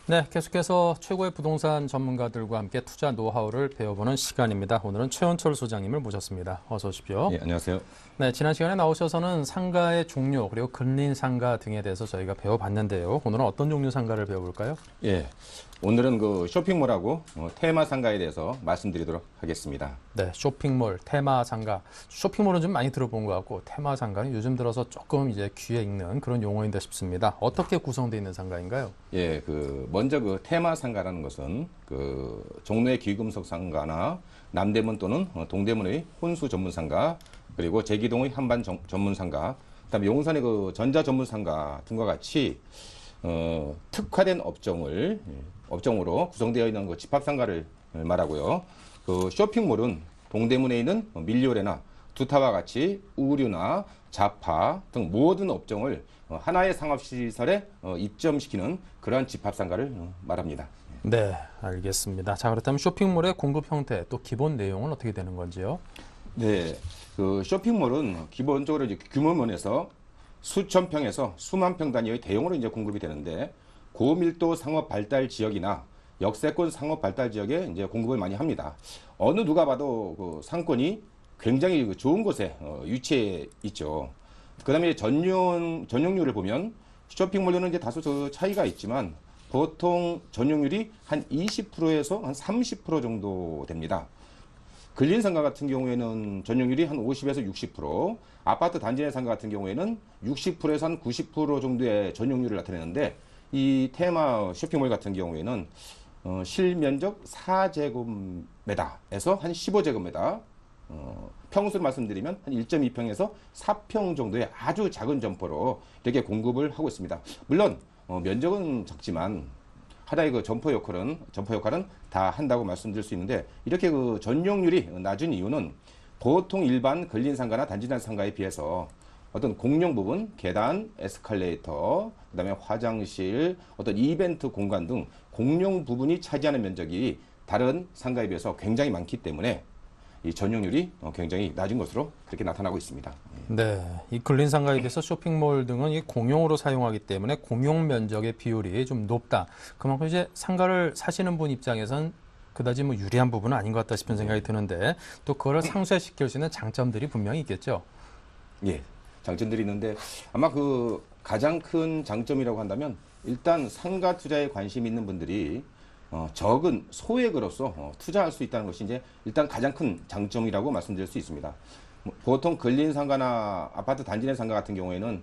네, 계속해서 최고의 부동산 전문가들과 함께 투자 노하우를 배워보는 시간입니다. 오늘은 최원철 소장님을 모셨습니다. 어서 오십시오. 예, 안녕하세요. 네, 지난 시간에 나오셔서는 상가의 종류 그리고 근린 상가 등에 대해서 저희가 배워봤는데요. 오늘은 어떤 종류 상가를 배워볼까요? 예, 오늘은 그 쇼핑몰하고 테마 상가에 대해서 말씀드리도록 하겠습니다. 네, 쇼핑몰, 테마 상가. 쇼핑몰은 좀 많이 들어본 것 같고 테마 상가는 요즘 들어서 조금 이제 귀에 익는 그런 용어인데 싶습니다. 어떻게 구성되어 있는 상가인가요? 예, 먼저 그 테마 상가라는 것은 종로의 귀금속 상가나 남대문 또는 동대문의 혼수 전문 상가, 그리고 제기동의 한반 전문 상가, 그다음에 용산의 그 전자 전문 상가 등과 같이 특화된 업종으로 구성되어 있는 그 집합 상가를 말하고요. 그 쇼핑몰은 동대문에 있는 밀요래나 두타와 같이 의류나 잡화 등 모든 업종을 하나의 상업시설에 입점시키는 그러한 집합상가를 말합니다. 네, 알겠습니다. 자, 그렇다면 쇼핑몰의 공급 형태 또 기본 내용은 어떻게 되는 건지요? 네, 그 쇼핑몰은 기본적으로 이제 규모면에서 수천 평에서 수만 평 단위의 대형으로 이제 공급이 되는데, 고밀도 상업 발달 지역이나 역세권 상업 발달 지역에 이제 공급을 많이 합니다. 어느 누가 봐도 그 상권이 굉장히 좋은 곳에 위치해 있죠. 그다음에 전용률을 보면 쇼핑몰로는 이제 다소 저 차이가 있지만 보통 전용률이 한 20%에서 한 30% 정도 됩니다. 근린상가 같은 경우에는 전용률이 한 50에서 60%, 아파트 단지 내 상가 같은 경우에는 60%에서 한 90% 정도의 전용률을 나타내는데, 이 테마 쇼핑몰 같은 경우에는 실면적 4제곱미터에서 한 15제곱미터, 평수를 말씀드리면 한 1.2평에서 4평 정도의 아주 작은 점포로 이렇게 공급을 하고 있습니다. 물론 면적은 적지만 하나의 그 점포 역할은 다 한다고 말씀드릴 수 있는데, 이렇게 그 전용률이 낮은 이유는 보통 일반 근린상가나 단지단 상가에 비해서 어떤 공용 부분, 계단, 에스컬레이터, 그다음에 화장실, 어떤 이벤트 공간 등 공용 부분이 차지하는 면적이 다른 상가에 비해서 굉장히 많기 때문에 이 전용률이 굉장히 낮은 것으로 그렇게 나타나고 있습니다. 네, 이 근린 상가에 비해서 쇼핑몰 등은 이 공용으로 사용하기 때문에 공용 면적의 비율이 좀 높다. 그만큼 이제 상가를 사시는 분 입장에선 그다지 뭐 유리한 부분은 아닌 것 같다 싶은 생각이 드는데, 또 그거를 상쇄시킬 수 있는 장점들이 분명히 있겠죠. 예, 장점들이 있는데, 아마 그 가장 큰 장점이라고 한다면 일단 상가 투자에 관심 있는 분들이 적은 소액으로서 투자할 수 있다는 것이 이제 일단 가장 큰 장점이라고 말씀드릴 수 있습니다. 보통 근린 상가나 아파트 단지 내 상가 같은 경우에는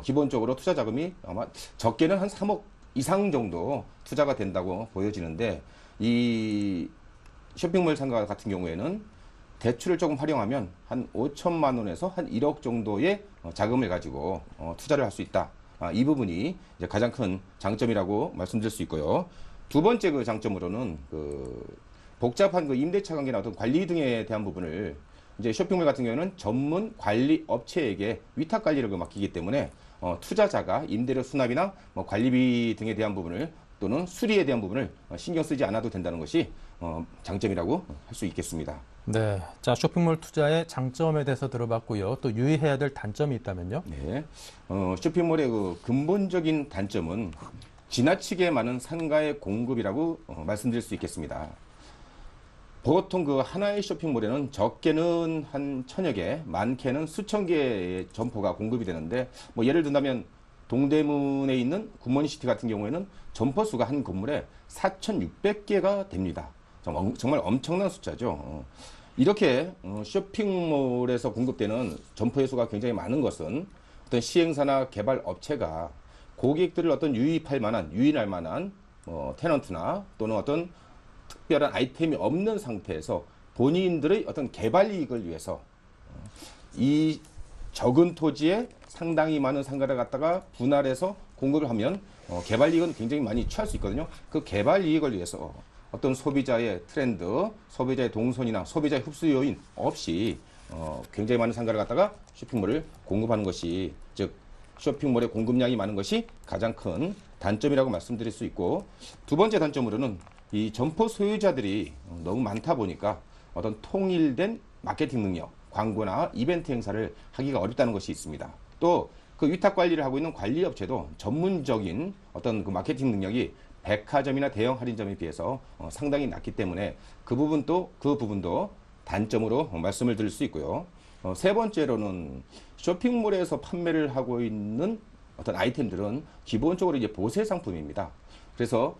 기본적으로 투자 자금이 아마 적게는 한 3억 이상 정도 투자가 된다고 보여지는데, 이 쇼핑몰 상가 같은 경우에는 대출을 조금 활용하면 한 5천만 원에서 한 1억 정도의 자금을 가지고 투자를 할 수 있다. 이 부분이 이제 가장 큰 장점이라고 말씀드릴 수 있고요. 두 번째 그 장점으로는 복잡한 그 임대차 관계나 어떤 관리 등에 대한 부분을 이제 쇼핑몰 같은 경우에는 전문 관리 업체에게 위탁 관리를 맡기기 때문에 투자자가 임대료 수납이나 뭐 관리비 등에 대한 부분을 또는 수리에 대한 부분을 신경 쓰지 않아도 된다는 것이 장점이라고 할 수 있겠습니다. 네, 자, 쇼핑몰 투자의 장점에 대해서 들어봤고요. 또 유의해야 될 단점이 있다면요? 네, 쇼핑몰의 그 근본적인 단점은 지나치게 많은 상가의 공급이라고 말씀드릴 수 있겠습니다. 보통 그 하나의 쇼핑몰에는 적게는 한 1000여 개, 많게는 수천 개의 점포가 공급이 되는데, 뭐 예를 든다면 동대문에 있는 굿모닝시티 같은 경우에는 점포 수가 한 건물에 4,600개가 됩니다. 정말 엄청난 숫자죠. 이렇게 쇼핑몰에서 공급되는 점포의 수가 굉장히 많은 것은 어떤 시행사나 개발 업체가 고객들을 어떤 유인할 만한 테넌트나 또는 어떤 특별한 아이템이 없는 상태에서 본인들의 어떤 개발 이익을 위해서 이 적은 토지에 상당히 많은 상가를 갖다가 분할해서 공급을 하면 개발 이익은 굉장히 많이 취할 수 있거든요. 그 개발 이익을 위해서 어떤 소비자의 트렌드, 소비자의 동선이나 소비자의 흡수 요인 없이 굉장히 많은 상가를 갖다가 쇼핑몰을 공급하는 것이, 즉 쇼핑몰의 공급량이 많은 것이 가장 큰 단점이라고 말씀드릴 수 있고, 두 번째 단점으로는 이 점포 소유자들이 너무 많다 보니까 어떤 통일된 마케팅 능력, 광고나 이벤트 행사를 하기가 어렵다는 것이 있습니다. 또 그 위탁 관리를 하고 있는 관리업체도 전문적인 어떤 그 마케팅 능력이 백화점이나 대형 할인점에 비해서 상당히 낮기 때문에 그 부분도 단점으로 말씀을 드릴 수 있고요. 세 번째로는 쇼핑몰에서 판매를 하고 있는 어떤 아이템들은 기본적으로 이제 보세 상품입니다. 그래서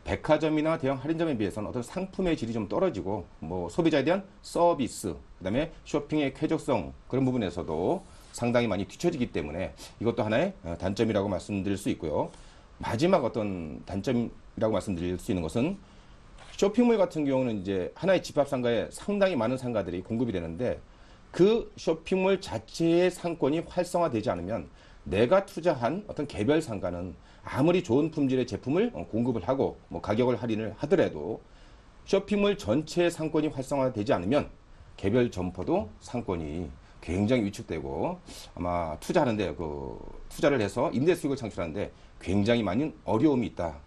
백화점이나 대형 할인점에 비해서는 어떤 상품의 질이 좀 떨어지고 뭐 소비자에 대한 서비스, 그다음에 쇼핑의 쾌적성 그런 부분에서도 상당히 많이 뒤처지기 때문에 이것도 하나의 단점이라고 말씀드릴 수 있고요. 마지막 어떤 단점이라고 말씀드릴 수 있는 것은 쇼핑몰 같은 경우는 이제 하나의 집합 상가에 상당히 많은 상가들이 공급이 되는데 그 쇼핑몰 자체의 상권이 활성화되지 않으면 내가 투자한 어떤 개별 상가는 아무리 좋은 품질의 제품을 공급을 하고 뭐 가격을 할인을 하더라도 쇼핑몰 전체의 상권이 활성화되지 않으면 개별 점포도 상권이 굉장히 위축되고 아마 투자하는데 투자를 해서 임대 수익을 창출하는데 굉장히 많은 어려움이 있다.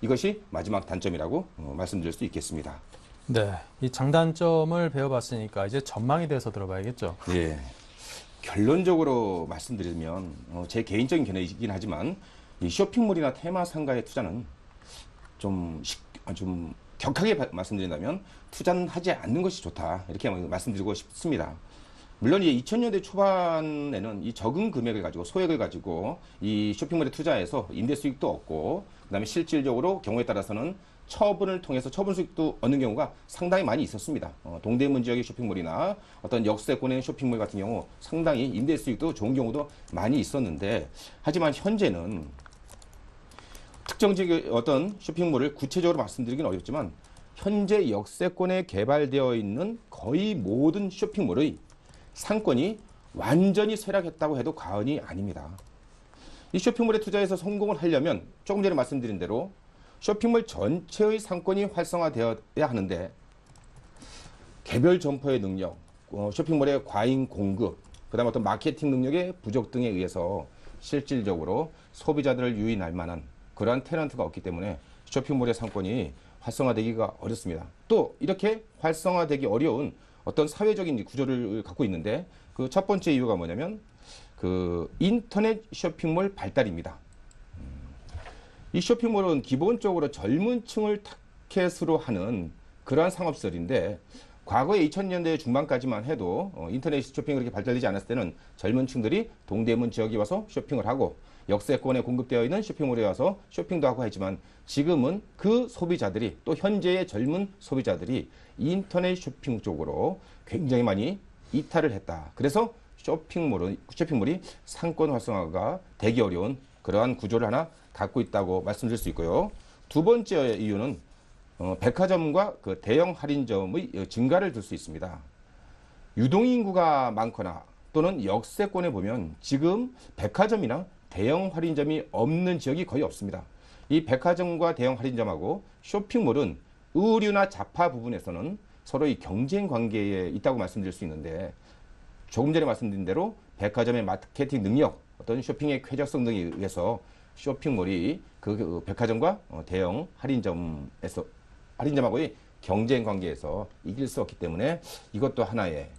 이것이 마지막 단점이라고 말씀드릴 수 있겠습니다. 네, 이 장단점을 배워봤으니까 이제 전망에 대해서 들어봐야겠죠. 예. 결론적으로 말씀드리면 제 개인적인 견해이긴 하지만 이 쇼핑몰이나 테마 상가의 투자는 좀 격하게 말씀드린다면 투자는 하지 않는 것이 좋다 이렇게 말씀드리고 싶습니다. 물론 이제 2000년대 초반에는 이 적은 금액을 가지고 소액을 가지고 이 쇼핑몰에 투자해서 임대 수익도 얻고 그다음에 실질적으로 경우에 따라서는 처분을 통해서 처분 수익도 얻는 경우가 상당히 많이 있었습니다. 동대문 지역의 쇼핑몰이나 어떤 역세권의 쇼핑몰 같은 경우 상당히 임대 수익도 좋은 경우도 많이 있었는데 하지만 현재는 특정 지역의 어떤 쇼핑몰을 구체적으로 말씀드리긴 어렵지만 현재 역세권에 개발되어 있는 거의 모든 쇼핑몰의 상권이 완전히 쇠락했다고 해도 과언이 아닙니다. 이 쇼핑몰에 투자해서 성공을 하려면 조금 전에 말씀드린 대로 쇼핑몰 전체의 상권이 활성화되어야 하는데 개별 점포의 능력, 쇼핑몰의 과잉 공급, 그다음 어떤 마케팅 능력의 부족 등에 의해서 실질적으로 소비자들을 유인할 만한 그러한 테넌트가 없기 때문에 쇼핑몰의 상권이 활성화되기가 어렵습니다. 또 이렇게 활성화되기 어려운 어떤 사회적인 구조를 갖고 있는데 그 첫 번째 이유가 뭐냐면 그 인터넷 쇼핑몰 발달입니다. 이 쇼핑몰은 기본적으로 젊은 층을 타겟으로 하는 그러한 상업시설인데 과거에 2000년대 중반까지만 해도 인터넷 쇼핑이 그렇게 발달되지 않았을 때는 젊은 층들이 동대문 지역에 와서 쇼핑을 하고 역세권에 공급되어 있는 쇼핑몰에 와서 쇼핑도 하고 하지만 지금은 그 소비자들이 또 현재의 젊은 소비자들이 인터넷 쇼핑 쪽으로 굉장히 많이 이탈을 했다. 그래서 쇼핑몰이 상권 활성화가 되기 어려운 그러한 구조를 하나 갖고 있다고 말씀드릴 수 있고요. 두 번째 이유는 백화점과 그 대형 할인점의 증가를 들 수 있습니다. 유동인구가 많거나 또는 역세권에 보면 지금 백화점이나 대형 할인점이 없는 지역이 거의 없습니다. 이 백화점과 대형 할인점하고 쇼핑몰은 의류나 잡화 부분에서는 서로의 경쟁 관계에 있다고 말씀드릴 수 있는데 조금 전에 말씀드린 대로 백화점의 마케팅 능력, 어떤 쇼핑의 쾌적성 등에 의해서 쇼핑몰이 그 백화점과 대형 할인점하고의 경쟁 관계에서 이길 수 없기 때문에 이것도 하나의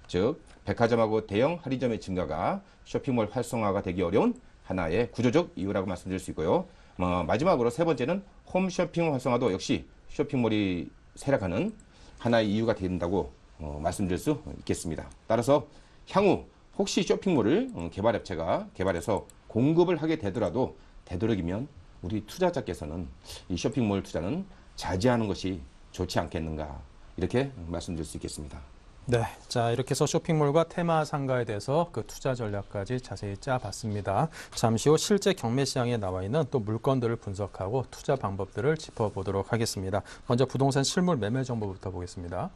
즉 백화점하고 대형 할인점의 증가가 쇼핑몰 활성화가 되기 어려운 하나의 구조적 이유라고 말씀드릴 수 있고요. 마지막으로 세 번째는 홈쇼핑 활성화도 역시 쇼핑몰이 쇠락하는 하나의 이유가 된다고 말씀드릴 수 있겠습니다. 따라서 향후 혹시 쇼핑몰을 개발업체가 개발해서 공급을 하게 되더라도 되도록이면 우리 투자자께서는 이 쇼핑몰 투자는 자제하는 것이 좋지 않겠는가 이렇게 말씀드릴 수 있겠습니다. 네, 자 이렇게 해서 쇼핑몰과 테마 상가에 대해서 그 투자 전략까지 자세히 짜봤습니다. 잠시 후 실제 경매 시장에 나와 있는 또 물건들을 분석하고 투자 방법들을 짚어보도록 하겠습니다. 먼저 부동산 실물 매매 정보부터 보겠습니다.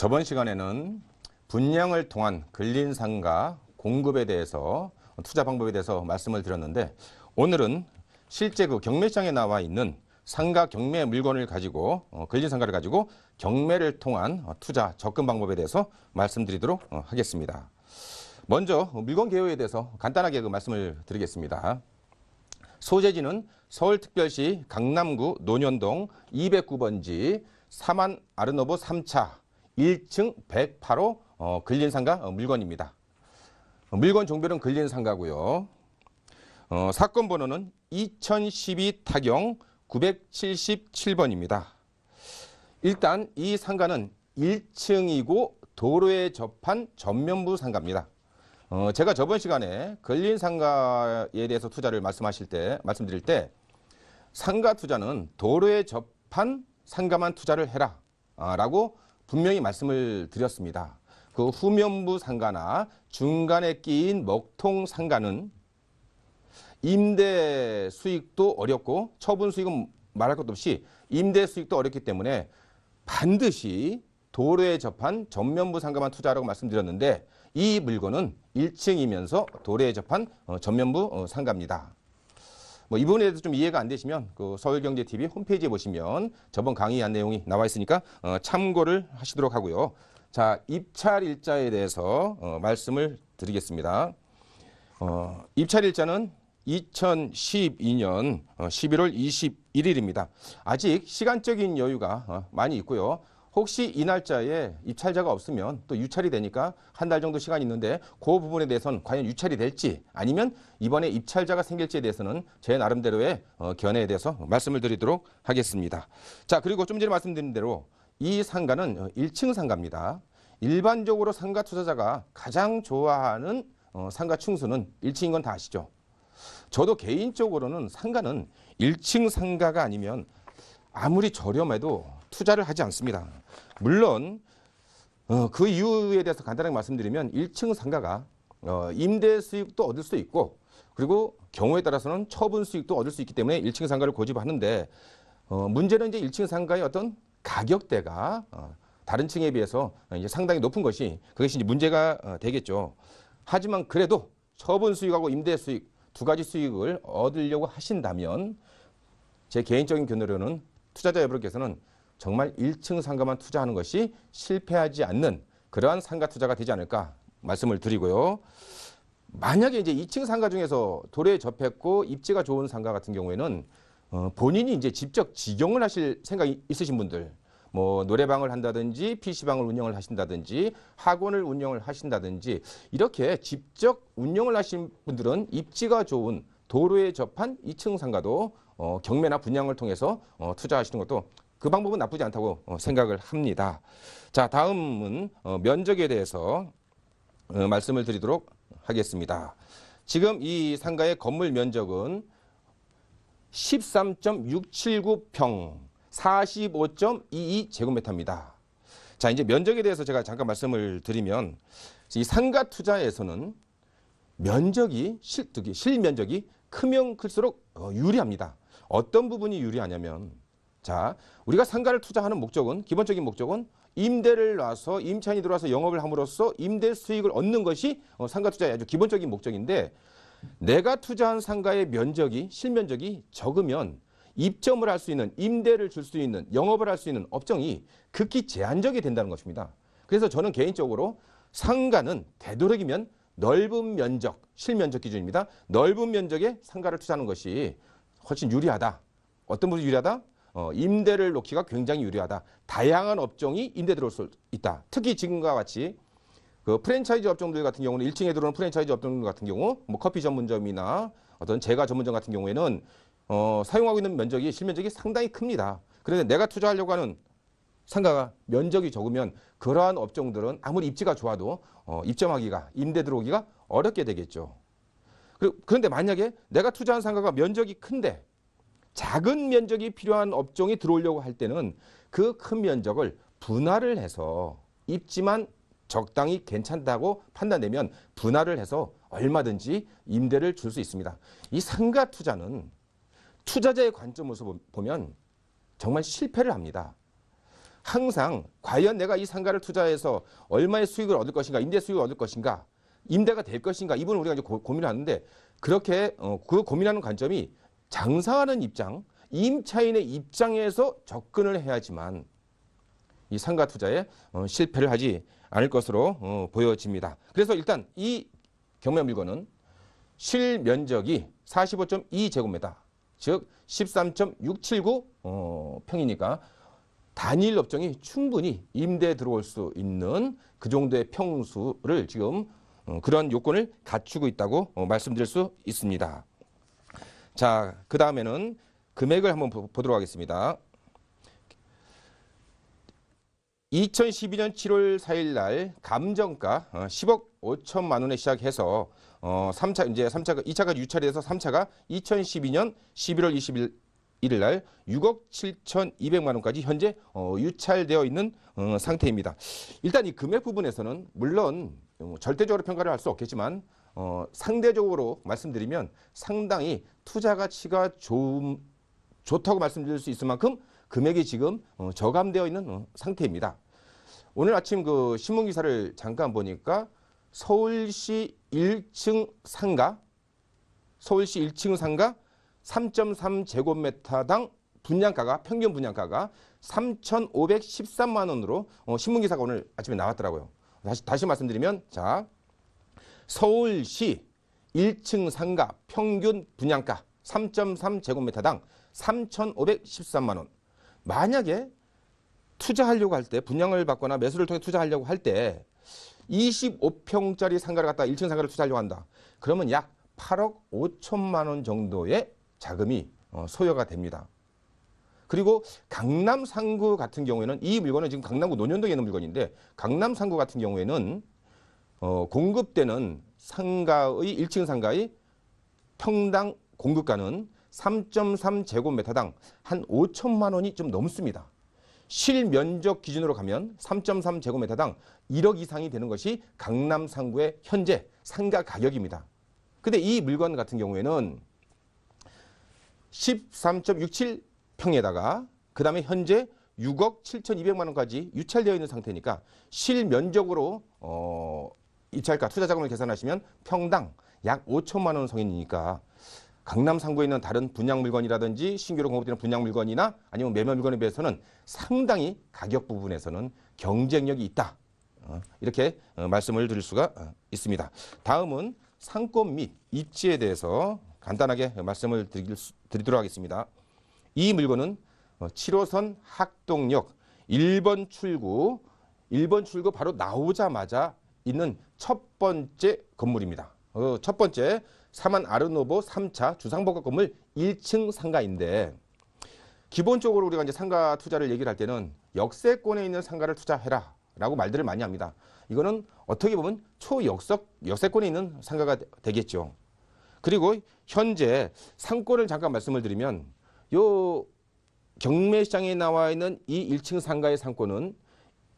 저번 시간에는 분양을 통한 근린 상가 공급에 대해서 투자 방법에 대해서 말씀을 드렸는데 오늘은 실제 그 경매장에 나와 있는 상가 경매 물건을 가지고 근린 상가를 가지고 경매를 통한 투자 접근 방법에 대해서 말씀드리도록 하겠습니다. 먼저 물건 개요에 대해서 간단하게 그 말씀을 드리겠습니다. 소재지는 서울특별시 강남구 논현동 209번지 사만 아르노브 3차 1층 108호 근린상가 물건입니다. 물건 종별은 근린상가고요. 사건 번호는 2012 타경 977번입니다. 일단 이 상가는 1층이고 도로에 접한 전면부 상가입니다. 제가 저번 시간에 근린상가에 대해서 투자를 말씀드릴 때 상가 투자는 도로에 접한 상가만 투자를 해라 라고 분명히 말씀을 드렸습니다. 그 후면부 상가나 중간에 끼인 먹통 상가는 임대 수익도 어렵고 처분 수익은 말할 것도 없이 임대 수익도 어렵기 때문에 반드시 도로에 접한 전면부 상가만 투자하라고 말씀드렸는데 이 물건은 1층이면서 도로에 접한 전면부 상가입니다. 이 부분에 대해서 좀 이해가 안 되시면 그 서울경제TV 홈페이지에 보시면 저번 강의한 내용이 나와 있으니까 참고를 하시도록 하고요. 자, 입찰일자에 대해서 말씀을 드리겠습니다. 입찰일자는 2012년 11월 21일입니다. 아직 시간적인 여유가 많이 있고요. 혹시 이 날짜에 입찰자가 없으면 또 유찰이 되니까 한 달 정도 시간이 있는데 그 부분에 대해서는 과연 유찰이 될지 아니면 이번에 입찰자가 생길지에 대해서는 제 나름대로의 견해에 대해서 말씀을 드리도록 하겠습니다. 자, 그리고 좀 전에 말씀드린 대로 이 상가는 1층 상가입니다. 일반적으로 상가 투자자가 가장 좋아하는 상가 층수는 1층인 건 다 아시죠? 저도 개인적으로는 상가는 1층 상가가 아니면 아무리 저렴해도 투자를 하지 않습니다. 물론 그 이유에 대해서 간단하게 말씀드리면 1층 상가가 임대 수익도 얻을 수 있고 그리고 경우에 따라서는 처분 수익도 얻을 수 있기 때문에 1층 상가를 고집하는데 문제는 이제 1층 상가의 어떤 가격대가 다른 층에 비해서 이제 상당히 높은 것이 그것이 이제 문제가 되겠죠. 하지만 그래도 처분 수익하고 임대 수익 두 가지 수익을 얻으려고 하신다면 제 개인적인 견해로는 투자자 여러분께서는 정말 1층 상가만 투자하는 것이 실패하지 않는 그러한 상가 투자가 되지 않을까 말씀을 드리고요. 만약에 이제 2층 상가 중에서 도로에 접했고 입지가 좋은 상가 같은 경우에는 본인이 이제 직접 직영을 하실 생각이 있으신 분들, 뭐 노래방을 한다든지 PC방을 운영을 하신다든지 학원을 운영을 하신다든지 이렇게 직접 운영을 하신 분들은 입지가 좋은 도로에 접한 2층 상가도 경매나 분양을 통해서 투자하시는 것도 그 방법은 나쁘지 않다고 생각을 합니다. 자, 다음은 면적에 대해서 말씀을 드리도록 하겠습니다. 지금 이 상가의 건물 면적은 13.679평 45.22제곱미터입니다. 자, 이제 면적에 대해서 제가 잠깐 말씀을 드리면 이 상가 투자에서는 면적이 실면적이 크면 클수록 유리합니다. 어떤 부분이 유리하냐면 자, 우리가 상가를 투자하는 목적은 기본적인 목적은 임대를 놔서 임차인이 들어와서 영업을 함으로써 임대 수익을 얻는 것이 상가 투자의 아주 기본적인 목적인데 내가 투자한 상가의 면적이 실면적이 적으면 입점을 할 수 있는 임대를 줄 수 있는 영업을 할 수 있는 업종이 극히 제한적이 된다는 것입니다. 그래서 저는 개인적으로 상가는 되도록이면 넓은 면적, 실면적 기준입니다. 넓은 면적의 상가를 투자하는 것이 훨씬 유리하다. 어떤 부분이 유리하다? 임대를 놓기가 굉장히 유리하다. 다양한 업종이 임대 들어올 수 있다. 특히 지금과 같이 그 프랜차이즈 업종들 같은 경우는 1층에 들어오는 프랜차이즈 업종들 같은 경우 뭐 커피 전문점이나 어떤 제과 전문점 같은 경우에는 사용하고 있는 면적이 실면적이 상당히 큽니다. 그런데 내가 투자하려고 하는 상가가 면적이 적으면 그러한 업종들은 아무리 입지가 좋아도 입점하기가 임대 들어오기가 어렵게 되겠죠. 그런데 만약에 내가 투자한 상가가 면적이 큰데 작은 면적이 필요한 업종이 들어오려고 할 때는 그 큰 면적을 분할을 해서 입지만 적당히 괜찮다고 판단되면 분할을 해서 얼마든지 임대를 줄 수 있습니다. 이 상가 투자는 투자자의 관점에서 보면 정말 실패를 합니다. 항상 과연 내가 이 상가를 투자해서 얼마의 수익을 얻을 것인가, 임대 수익을 얻을 것인가, 임대가 될 것인가, 이 부분을 우리가 이제 고민을 하는데, 그렇게 그 고민하는 관점이 장사하는 입장, 임차인의 입장에서 접근을 해야지만 이 상가 투자에 실패를 하지 않을 것으로 보여집니다. 그래서 일단 이 경매 물건은 실면적이 45.2제곱미터, 즉 13.679 평이니까 단일 업종이 충분히 임대에 들어올 수 있는 그 정도의 평수를 지금 그런 요건을 갖추고 있다고 말씀드릴 수 있습니다. 자, 그 다음에는 금액을 한번 보도록 하겠습니다. 2012년 7월 4일 날 감정가 10억 5천만 원에 시작해서 2차가 유찰이 돼서 3차가 2012년 11월 21일 날 6억 7,200만 원까지 현재 유찰되어 있는 상태입니다. 일단 이 금액 부분에서는 물론 절대적으로 평가를 할 수 없겠지만 상대적으로 말씀드리면 상당히 투자 가치가 좋다고 말씀드릴 수 있을 만큼 금액이 지금 저감되어 있는 상태입니다. 오늘 아침 그 신문 기사를 잠깐 보니까 서울시 1층 상가 3.3제곱미터당 분양가가 평균 분양가가 3,513만 원으로 신문 기사가 오늘 아침에 나왔더라고요. 다시 말씀드리면, 자, 서울시 1층 상가 평균 분양가 3.3제곱미터당 3,513만 원. 만약에 투자하려고 할 때, 분양을 받거나 매수를 통해 투자하려고 할 때 25평짜리 상가를 갖다가 1층 상가를 투자하려고 한다. 그러면 약 8억 5천만 원 정도의 자금이 소요가 됩니다. 그리고 강남 상구 같은 경우에는, 이 물건은 지금 강남구 논현동에 있는 물건인데, 강남 상구 같은 경우에는 공급되는 상가의 1층 상가의 평당 공급가는 3.3제곱미터당 한 5천만 원이 좀 넘습니다. 실면적 기준으로 가면 3.3제곱미터당 1억 이상이 되는 것이 강남 상구의 현재 상가 가격입니다. 근데 이 물건 같은 경우에는 13.67평에다가 그 다음에 현재 6억 7,200만 원까지 유찰되어 있는 상태니까 실면적으로 입찰가 투자 자금을 계산하시면 평당 약 5천만 원 성인이니까 강남 상구에 있는 다른 분양 물건이라든지 신규로 공급되는 분양 물건이나 아니면 매매 물건에 비해서는 상당히 가격 부분에서는 경쟁력이 있다. 이렇게 말씀을 드릴 수가 있습니다. 다음은 상권 및 입지에 대해서 간단하게 말씀을 드리도록 하겠습니다. 이 물건은 7호선 학동역 1번 출구 바로 나오자마자 있는 첫 번째 건물입니다. 첫 번째 사만 아르노보 3차 주상복합 건물 1층 상가인데, 기본적으로 우리가 이제 상가 투자를 얘기를 할 때는 역세권에 있는 상가를 투자해라 라고 말들을 많이 합니다. 이거는 어떻게 보면 역세권에 있는 상가가 되겠죠. 그리고 현재 상권을 잠깐 말씀을 드리면, 요 경매시장에 나와 있는 이 1층 상가의 상권은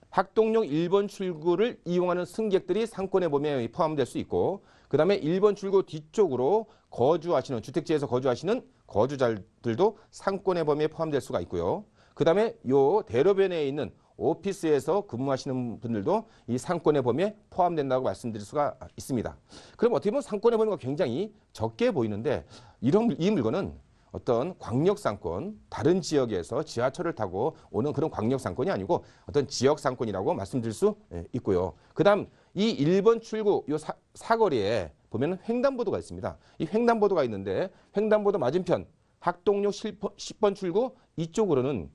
학동역 1번 출구를 이용하는 승객들이 상권의 범위에 포함될 수 있고, 그 다음에 1번 출구 뒤쪽으로 거주하시는, 주택지에서 거주하시는 거주자들도 상권의 범위에 포함될 수가 있고요. 그 다음에 요 대로변에 있는 오피스에서 근무하시는 분들도 이 상권의 범위에 포함된다고 말씀드릴 수가 있습니다. 그럼 어떻게 보면 상권의 범위가 굉장히 적게 보이는데, 이 물건은 어떤 광역상권, 다른 지역에서 지하철을 타고 오는 그런 광역상권이 아니고 어떤 지역상권이라고 말씀드릴 수 있고요. 그 다음 이 1번 출구 요 사거리에 보면 횡단보도가 있습니다. 이 횡단보도가 있는데, 횡단보도 맞은편 학동역 10번 출구 이쪽으로는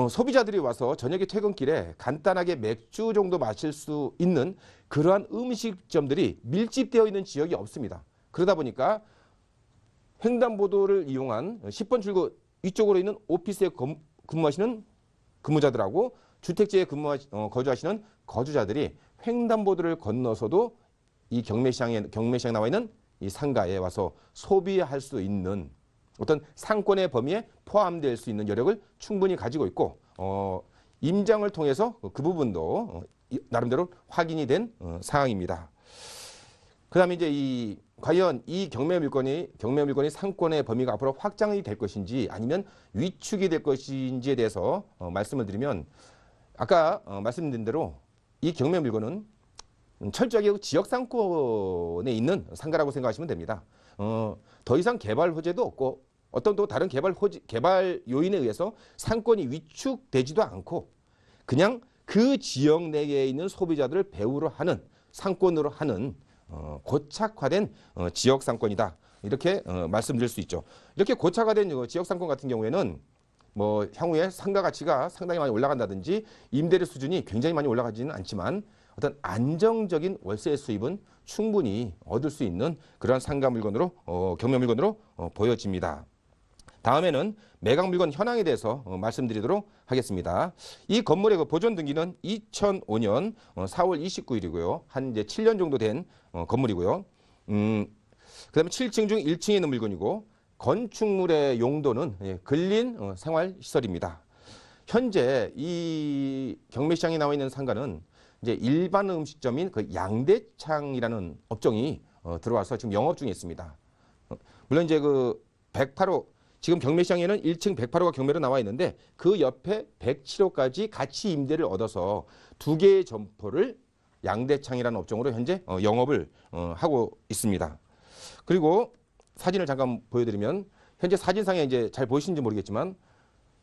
소비자들이 와서 저녁에 퇴근길에 간단하게 맥주 정도 마실 수 있는 그러한 음식점들이 밀집되어 있는 지역이 없습니다. 그러다 보니까 횡단보도를 이용한 10번 출구 이쪽으로 있는 오피스에 근무하시는 근무자들하고 주택지에 거주하시는 거주자들이 횡단보도를 건너서도 이 경매시장에 나와 있는 이 상가에 와서 소비할 수 있는 어떤 상권의 범위에 포함될 수 있는 여력을 충분히 가지고 있고, 임장을 통해서 그 부분도 나름대로 확인이 된 상황입니다. 그다음에 이제 과연 이 경매 물건이 상권의 범위가 앞으로 확장이 될 것인지 아니면 위축이 될 것인지에 대해서 말씀을 드리면 아까 말씀드린 대로 이 경매 물건은 철저하게 지역 상권에 있는 상가라고 생각하시면 됩니다. 더 이상 개발 호재도 없고 어떤 또 다른 개발 요인에 의해서 상권이 위축되지도 않고 그냥 그 지역 내에 있는 소비자들을 배후로 하는 상권으로 하는 고착화된 지역 상권이다. 이렇게 말씀드릴 수 있죠. 이렇게 고착화된 지역 상권 같은 경우에는 뭐 향후에 상가 가치가 상당히 많이 올라간다든지 임대료 수준이 굉장히 많이 올라가지는 않지만 어떤 안정적인 월세 수입은 충분히 얻을 수 있는 그런 상가 물건으로 경매 물건으로 보여집니다. 다음에는 매각 물건 현황에 대해서 말씀드리도록 하겠습니다. 이 건물의 보존 등기는 2005년 4월 29일이고요. 한 이제 7년 정도 된 건물이고요. 그다음에 7층 중 1층에 있는 물건이고 건축물의 용도는 근린 생활시설입니다. 현재 이 경매시장에 나와 있는 상가는 이제 일반 음식점인 그 양대창이라는 업종이 들어와서 지금 영업 중에 있습니다. 물론 이제 그 108호 지금 경매시장에는 1층 108호가 경매로 나와 있는데 그 옆에 107호까지 같이 임대를 얻어서 두 개의 점포를 양대창이라는 업종으로 현재 영업을 하고 있습니다. 그리고 사진을 잠깐 보여드리면 현재 사진상에 이제 잘 보이시는지 모르겠지만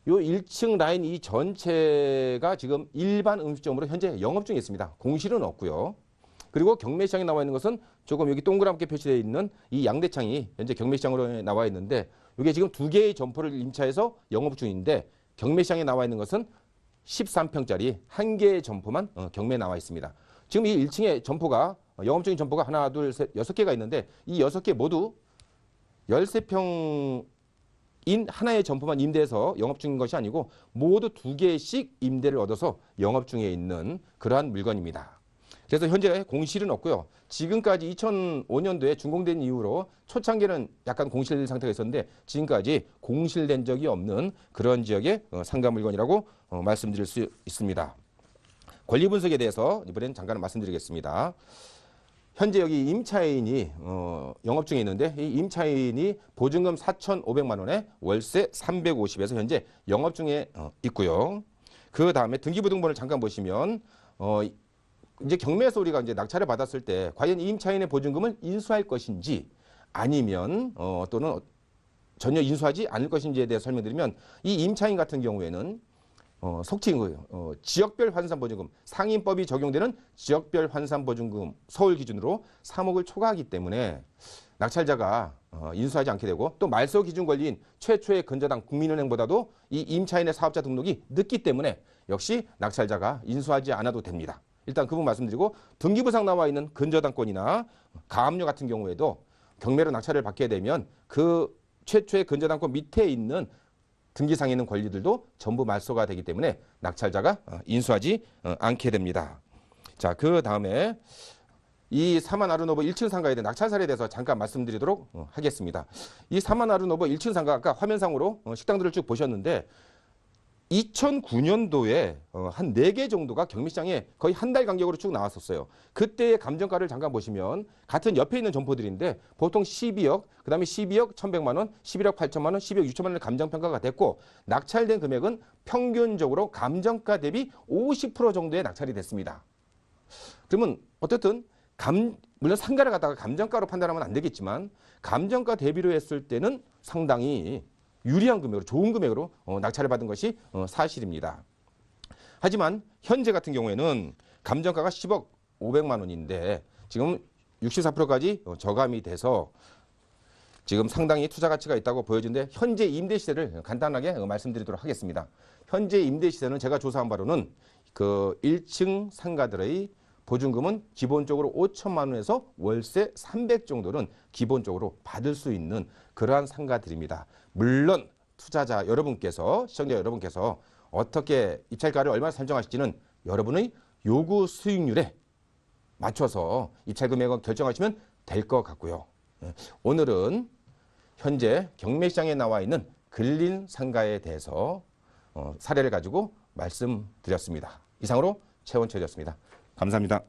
요 1층 라인 이 전체가 지금 일반 음식점으로 현재 영업 중에 있습니다. 공실은 없고요. 그리고 경매시장에 나와 있는 것은 조금 여기 동그랗게 표시되어 있는 이 양대창이 현재 경매시장으로 나와 있는데 이게 지금 두 개의 점포를 임차해서 영업 중인데 경매시장에 나와 있는 것은 13평짜리 한 개의 점포만 경매에 나와 있습니다. 지금 이 1층에 점포가 영업 중인 점포가 하나, 둘, 셋, 6개가 있는데 이 6개 모두 13평인 하나의 점포만 임대해서 영업 중인 것이 아니고 모두 2개씩 임대를 얻어서 영업 중에 있는 그러한 물건입니다. 그래서 현재 공실은 없고요. 지금까지 2005년도에 준공된 이후로 초창기는 약간 공실 상태가 있었는데 지금까지 공실된 적이 없는 그런 지역의 상가 물건이라고 말씀드릴 수 있습니다. 권리 분석에 대해서 이번엔 잠깐 말씀드리겠습니다. 현재 여기 임차인이 영업 중에 있는데 이 임차인이 보증금 4,500만 원에 월세 350에서 현재 영업 중에 있고요. 그 다음에 등기부등본을 잠깐 보시면 이제 경매에서 우리가 이제 낙찰을 받았을 때 과연 이 임차인의 보증금을 인수할 것인지 아니면 또는 전혀 인수하지 않을 것인지에 대해 설명드리면 이 임차인 같은 경우에는 속칭 지역별 환산보증금 상인법이 적용되는 지역별 환산보증금 서울 기준으로 3억을 초과하기 때문에 낙찰자가 인수하지 않게 되고 또 말소 기준 권리인 최초의 근저당 국민은행보다도 이 임차인의 사업자 등록이 늦기 때문에 역시 낙찰자가 인수하지 않아도 됩니다. 일단 그 부분 말씀드리고 등기부상 나와 있는 근저당권이나 가압류 같은 경우에도 경매로 낙찰을 받게 되면 그 최초의 근저당권 밑에 있는 등기상에 있는 권리들도 전부 말소가 되기 때문에 낙찰자가 인수하지 않게 됩니다. 자, 그 다음에 이 사만 아르노브 1층 상가에 대한 낙찰 사례에 대해서 잠깐 말씀드리도록 하겠습니다. 이 사만 아르노브 1층 상가 아까 화면상으로 식당들을 쭉 보셨는데 2009년도에 한 4개 정도가 경매시장에 거의 한 달 간격으로 쭉 나왔었어요. 그때의 감정가를 잠깐 보시면 같은 옆에 있는 점포들인데 보통 12억, 그 다음에 12억 1,100만 원, 11억 8천만 원, 12억 6천만 원의 감정평가가 됐고 낙찰된 금액은 평균적으로 감정가 대비 50% 정도의 낙찰이 됐습니다. 그러면 어쨌든 물론 상가를 갖다가 감정가로 판단하면 안 되겠지만 감정가 대비로 했을 때는 상당히 유리한 금액으로 좋은 금액으로 낙찰을 받은 것이 사실입니다. 하지만 현재 같은 경우에는 감정가가 10억 500만 원인데 지금 64%까지 저감이 돼서 지금 상당히 투자 가치가 있다고 보여지는데 현재 임대 시세를 간단하게 말씀드리도록 하겠습니다. 현재 임대 시세는 제가 조사한 바로는 그 1층 상가들의 보증금은 기본적으로 5천만 원에서 월세 300 정도는 기본적으로 받을 수 있는 그러한 상가들입니다. 물론 투자자 여러분께서 시청자 여러분께서 어떻게 입찰가를 얼마나 산정하실지는 여러분의 요구 수익률에 맞춰서 입찰 금액을 결정하시면 될 것 같고요. 오늘은 현재 경매시장에 나와 있는 근린 상가에 대해서 사례를 가지고 말씀드렸습니다. 이상으로 최원철이었습니다. 감사합니다.